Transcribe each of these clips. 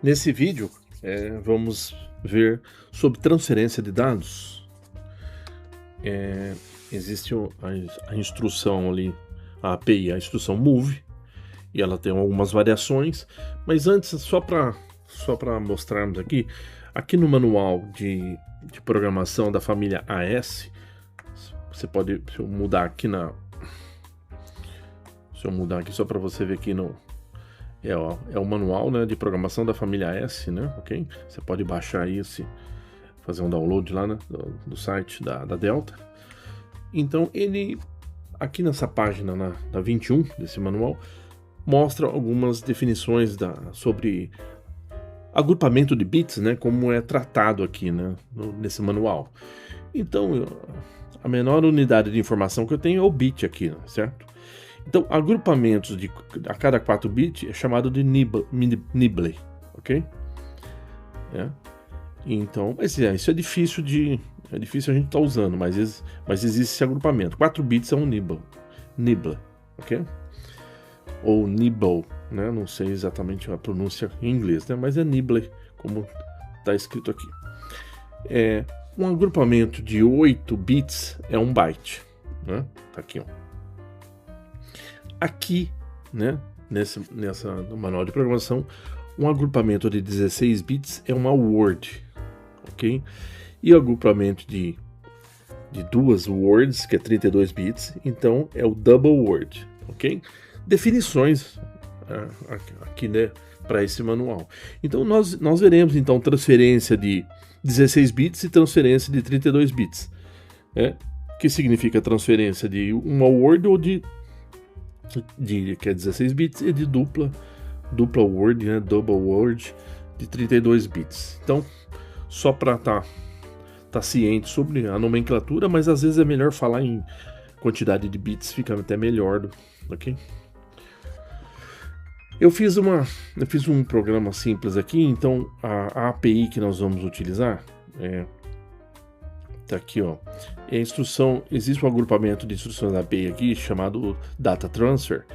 Nesse vídeo, vamos ver sobre transferência de dados. Existe a instrução ali, a API, a instrução move, e ela tem algumas variações, mas antes, só para mostrarmos aqui no manual de programação da família AS, você pode, se eu mudar aqui só para você ver aqui é o manual, né, de programação da família S, né, ok? Você pode baixar isso, fazer um download lá, né, do site da Delta. Então ele, aqui nessa página, da 21 desse manual, mostra algumas definições sobre agrupamento de bits, né, como é tratado aqui, né, nesse manual. Então, a menor unidade de informação que eu tenho é o bit aqui, certo? Então, agrupamentos a cada 4 bits é chamado de nibble, ok? Então, isso é difícil a gente estar usando, mas existe esse agrupamento. 4 bits é um nibble, ok? Ou nibble, né? Não sei exatamente a pronúncia em inglês, né? Mas é nibble, como está escrito aqui. Um agrupamento de 8 bits é um byte, né? Tá aqui, ó. Aqui, né, no manual de programação, um agrupamento de 16 bits é uma word, ok? E o agrupamento de duas words, que é 32 bits, então é o double word, ok? Definições aqui, né, para esse manual. Então nós veremos então transferência de 16 bits e transferência de 32 bits, que significa transferência de uma word ou que é 16 bits, e de dupla word, né, double word, de 32 bits. Então, só para tá ciente sobre a nomenclatura, mas às vezes é melhor falar em quantidade de bits, fica até melhor, ok? Eu fiz um programa simples aqui, então a API que nós vamos utilizar tá aqui, ó. A instrução, existe um agrupamento de instruções da API aqui chamado Data Transfer,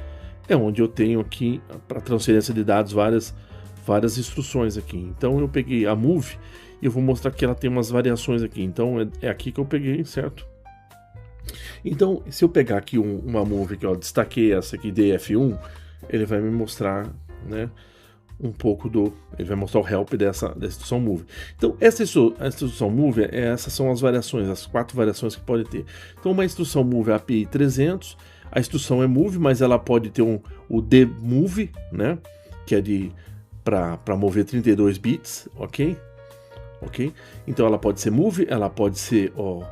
onde eu tenho aqui para transferência de dados várias instruções aqui. Então eu peguei a move e eu vou mostrar que ela tem umas variações aqui. Então é aqui que eu peguei, certo? Então, se eu pegar aqui uma move aqui, ó, destaquei essa aqui, DF1, ele vai me mostrar, né, um pouco ele vai mostrar o help dessa instrução move. Então, a instrução move, essas são as variações, as 4 variações que pode ter. Então, uma instrução move é API 300, a instrução é move, mas ela pode ter o dmove, né, que é para mover 32 bits, ok? Então, ela pode ser move, ela pode ser o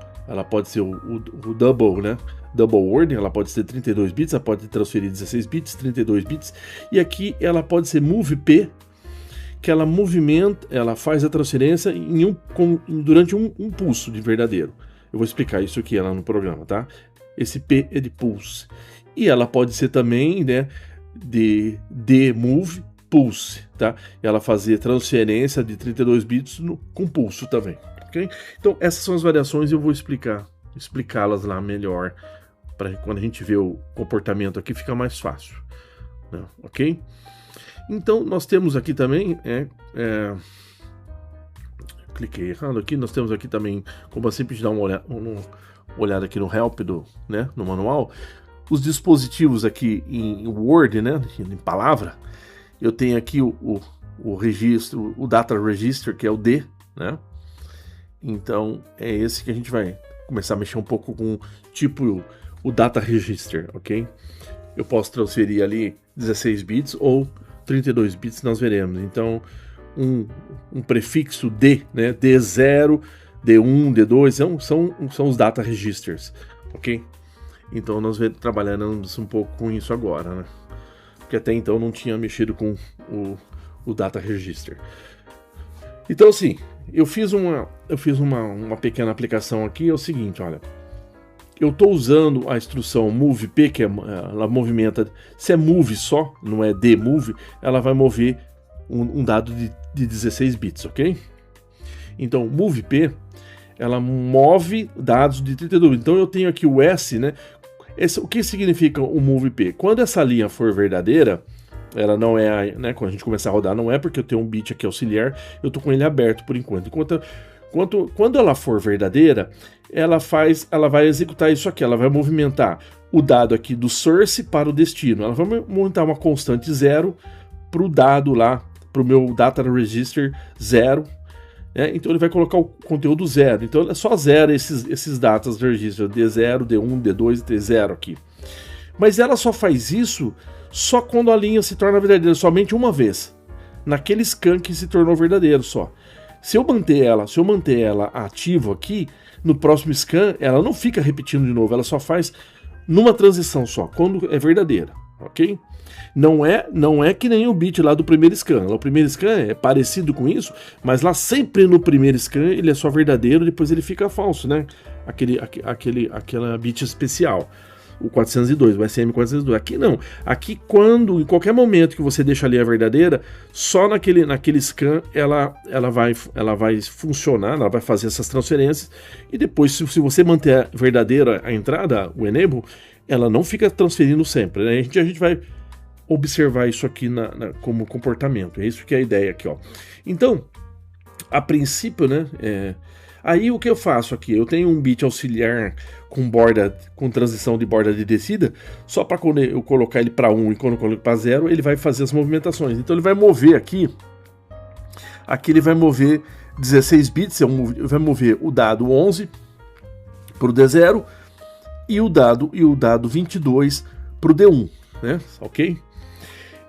double, né? Double word, ela pode ser 32 bits, ela pode transferir 16 bits, 32 bits, e aqui ela pode ser move P, que ela faz a transferência durante um pulso de verdadeiro. Eu vou explicar isso aqui no programa, tá? Esse P é de pulse. E ela pode ser também, né, de move pulse, tá? Ela fazer transferência de 32 bits com pulso também, ok? Então essas são as variações e eu vou explicá-las lá melhor, para quando a gente vê o comportamento aqui fica mais fácil, né? Ok? Então nós temos aqui também, cliquei errado aqui, nós temos aqui também, como sempre de dar uma olhada aqui no help no manual, os dispositivos aqui em Word, né, em palavra. Eu tenho aqui o registro, o data register, que é o D, né? Então é esse que a gente vai começar a mexer um pouco com o data register, ok? Eu posso transferir ali 16 bits ou 32 bits, nós veremos. Então um prefixo D, né? D0, D1, D2 são os data registers, ok? Então nós trabalhamos um pouco com isso agora, né? Porque até então não tinha mexido com o data register. Então assim, eu fiz uma pequena aplicação aqui, é o seguinte, olha. Eu estou usando a instrução moveP, que ela movimenta, se é move só, não é dmove, ela vai mover um dado de 16 bits, ok? Então, moveP, ela move dados de 32 bits. Então eu tenho aqui o S, né? O que significa o moveP? Quando essa linha for verdadeira, ela não é, né, quando a gente começar a rodar, não é porque eu tenho um bit aqui auxiliar, eu tô com ele aberto por enquanto. Quando ela for verdadeira, ela vai executar isso aqui, ela vai movimentar o dado aqui do source para o destino. Ela vai montar uma constante 0 para o dado lá, para o meu data register 0. Então ele vai colocar o conteúdo 0. Então é só 0 esses datas register, D0, D1, D2 e D0 aqui. Mas ela só faz isso só quando a linha se torna verdadeira, somente uma vez. Naquele scan que se tornou verdadeiro só. Se eu manter ela ativa aqui, no próximo scan, ela não fica repetindo de novo, ela só faz numa transição só, quando é verdadeira, ok? Não é que nem o bit lá do primeiro scan. O primeiro scan é parecido com isso, mas lá sempre no primeiro scan ele é só verdadeiro, depois ele fica falso, né? Aquela bit especial. O 402, o SM402. Aqui não. Aqui em qualquer momento que você deixa a linha verdadeira, só naquele scan ela vai funcionar, ela vai fazer essas transferências, e depois, se você manter verdadeira a entrada, o enable, ela não fica transferindo sempre, né? A gente vai observar isso aqui como comportamento. É isso que é a ideia aqui, ó. Então, a princípio, né? Aí o que eu faço aqui? Eu tenho um bit auxiliar com transição de borda de descida, só para quando eu colocar ele para 1 e quando eu coloco para 0, ele vai fazer as movimentações. Então ele vai mover aqui ele vai mover 16 bits, vai mover o dado 11 para o D0 e o dado 22 para o D1, né? Ok?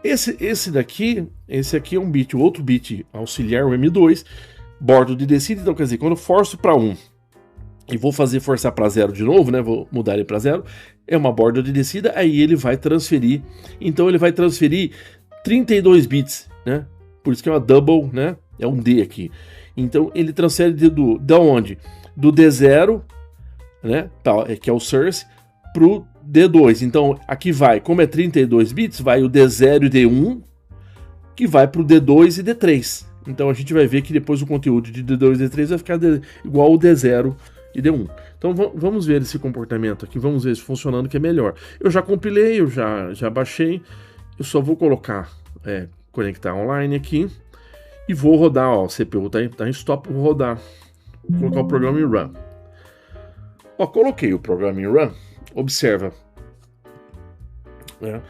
Esse aqui é um bit, o outro bit auxiliar, o M2, bordo de descida. Então quer dizer, quando eu forço para 1 e vou forçar para 0 de novo, né? Vou mudar ele para 0, é uma borda de descida, aí ele vai transferir. Então ele vai transferir 32 bits, né? Por isso que é uma double, né? É um D aqui. Então ele transfere da onde? Do D0, né? Que é o source, pro D2. Então aqui vai, como é 32 bits, vai o D0 e D1, que vai pro D2 e D3. Então a gente vai ver que depois o conteúdo de D2 e D3 vai ficar igual ao D0 e D1. Então vamos ver esse comportamento aqui, vamos ver isso funcionando, que é melhor. Eu já compilei, eu já baixei, eu só vou conectar online aqui e vou rodar, ó, o CPU tá em stop, vou rodar, vou colocar o programa em run. Ó, coloquei o programa em run, observa, né?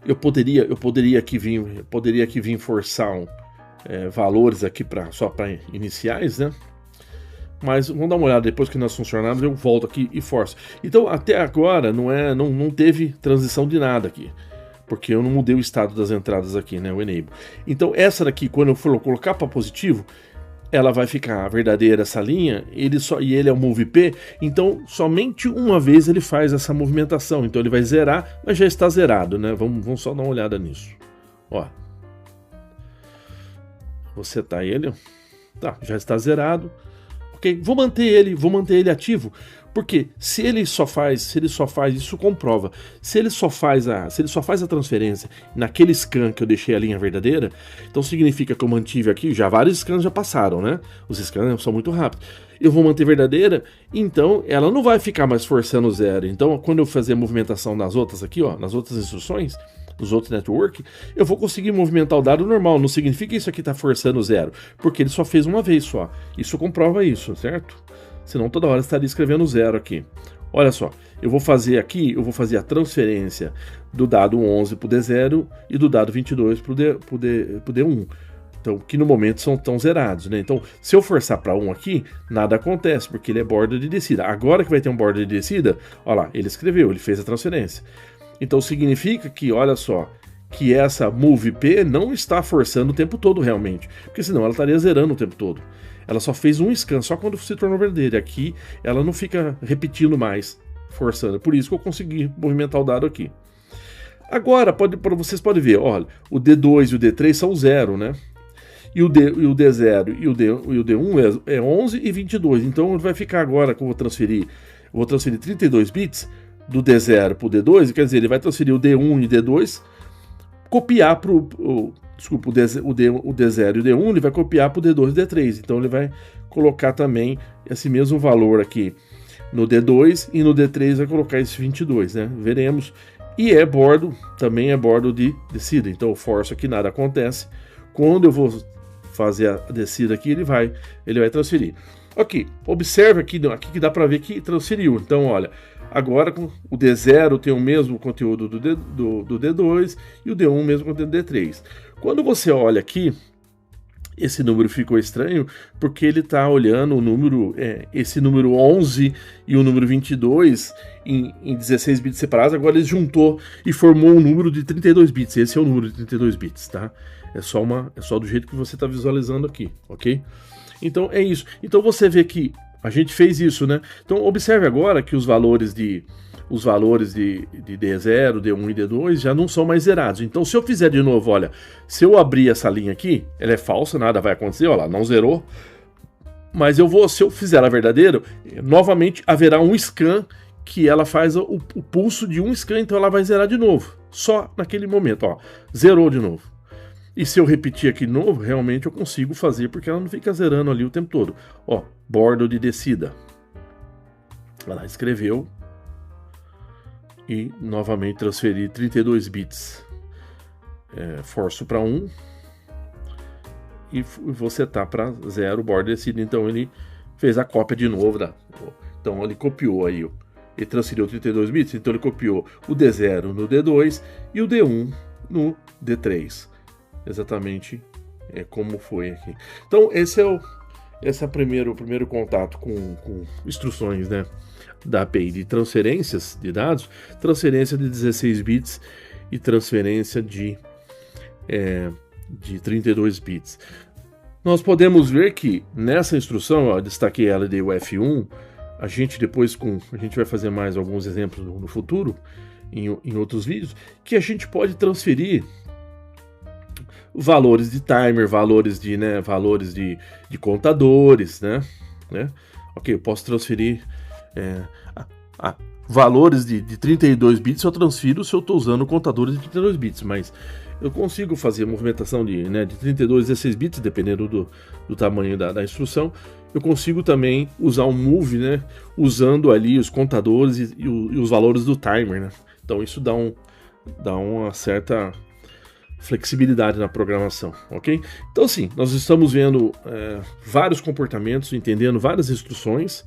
Eu poderia aqui vir forçar valores aqui só para iniciais, né? Mas vamos dar uma olhada depois que nós funcionarmos, eu volto aqui e forço. Então até agora não teve transição de nada aqui, porque eu não mudei o estado das entradas aqui, né? O enable. Então essa daqui, quando eu for colocar para positivo, ela vai ficar verdadeira essa linha, e ele é o move P, então somente uma vez ele faz essa movimentação. Então ele vai zerar, mas já está zerado, né? Vamos só dar uma olhada nisso. Ó. Vou setar ele. Tá, já está zerado. Ok, vou manter ele ativo, porque se ele só faz, isso comprova. Se ele só faz a transferência naquele scan que eu deixei a linha verdadeira, então significa que eu mantive aqui, vários scans já passaram, né? Os scans são muito rápidos. Eu vou manter verdadeira, então ela não vai ficar mais forçando 0. Então quando eu fazer a movimentação nas outras aqui, ó, nas outras instruções, nos outros network, eu vou conseguir movimentar o dado normal. Não significa que isso aqui está forçando 0, porque ele só fez uma vez só. Isso comprova isso, certo? Senão toda hora estaria escrevendo 0 aqui. Olha só, eu vou fazer a transferência do dado 11 para o D0 e do dado 22 para o D1. Então, que no momento estão zerados, né? Então, se eu forçar para 1 aqui, nada acontece, porque ele é borda de descida. Agora que vai ter um borda de descida, olha lá, ele escreveu, ele fez a transferência. Então significa que, olha só, que essa move P não está forçando o tempo todo realmente, porque senão ela estaria zerando o tempo todo. Ela só fez um scan, só quando se tornou verdadeira. Aqui ela não fica repetindo mais, forçando. Por isso que eu consegui movimentar o dado aqui. Agora, vocês podem ver, olha, o D2 e o D3 são 0, né? E o D0 e o D1 é 11 e 22. Então vai ficar agora que eu vou transferir 32 bits do D0 para o D2, quer dizer, ele vai transferir o D1 e D2, copiar para o D0 e o D1, ele vai copiar para o D2 e D3. Então ele vai colocar também esse mesmo valor aqui no D2 e no D3 vai colocar esse 22, né? Veremos e também é bordo de descida. Então eu forço aqui, nada acontece. Quando eu vou fazer a descida aqui, ele vai transferir. Ok, observe aqui que dá para ver que transferiu. Então olha, agora com o D0 tem o mesmo conteúdo do D2 e o D1 o mesmo conteúdo do D3. Quando você olha aqui, esse número ficou estranho porque ele está olhando o número, esse número 11 e o número 22 em 16 bits separados. Agora ele juntou e formou um número de 32 bits. Esse é o número de 32 bits, tá? É só do jeito que você está visualizando aqui, ok? Então é isso. Então você vê que a gente fez isso, né? Então observe agora que os valores de D0, D1 e D2 já não são mais zerados. Então se eu fizer de novo, olha, se eu abrir essa linha aqui, ela é falsa, nada vai acontecer, olha lá, não zerou. Mas se eu fizer a verdadeira, novamente haverá um scan que ela faz o pulso de um scan, então ela vai zerar de novo. Só naquele momento, ó, zerou de novo. E se eu repetir aqui de novo, realmente eu consigo fazer, porque ela não fica zerando ali o tempo todo. Ó, bordo de descida. Ela escreveu. E novamente transferir 32 bits. Forço para 1. E vou setar para 0 bordo de descida. Então ele fez a cópia de novo. Então ele copiou aí. Ele transferiu 32 bits. Então ele copiou o D0 no D2 e o D1 no D3. Exatamente como foi aqui. Então esse é o primeiro contato com instruções, né, da API de transferências de dados, transferência de 16 bits e transferência de 32 bits. Nós podemos ver que nessa instrução, eu destaquei ela de UF1, a gente vai fazer mais alguns exemplos no futuro, em outros vídeos, que a gente pode transferir valores de timer, valores de contadores, né? Ok, eu posso transferir valores de 32 bits, eu transfiro se eu estou usando contadores de 32 bits, mas eu consigo fazer movimentação de 32, 16 bits, dependendo do tamanho da instrução. Eu consigo também usar um move, né, usando ali os contadores e os valores do timer, né? Então isso dá uma certa flexibilidade na programação, ok? Então sim, nós estamos vendo vários comportamentos, entendendo várias instruções,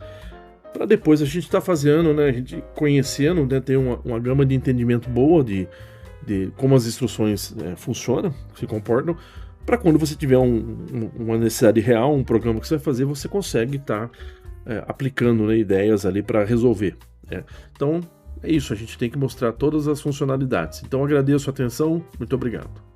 para depois a gente estar fazendo, né, a gente conhecendo, né, ter uma gama de entendimento boa de como as instruções funcionam, se comportam, para quando você tiver uma necessidade real, um programa que você vai fazer, você consegue estar aplicando, né, ideias ali para resolver. Então é isso, a gente tem que mostrar todas as funcionalidades. Então agradeço a atenção, muito obrigado.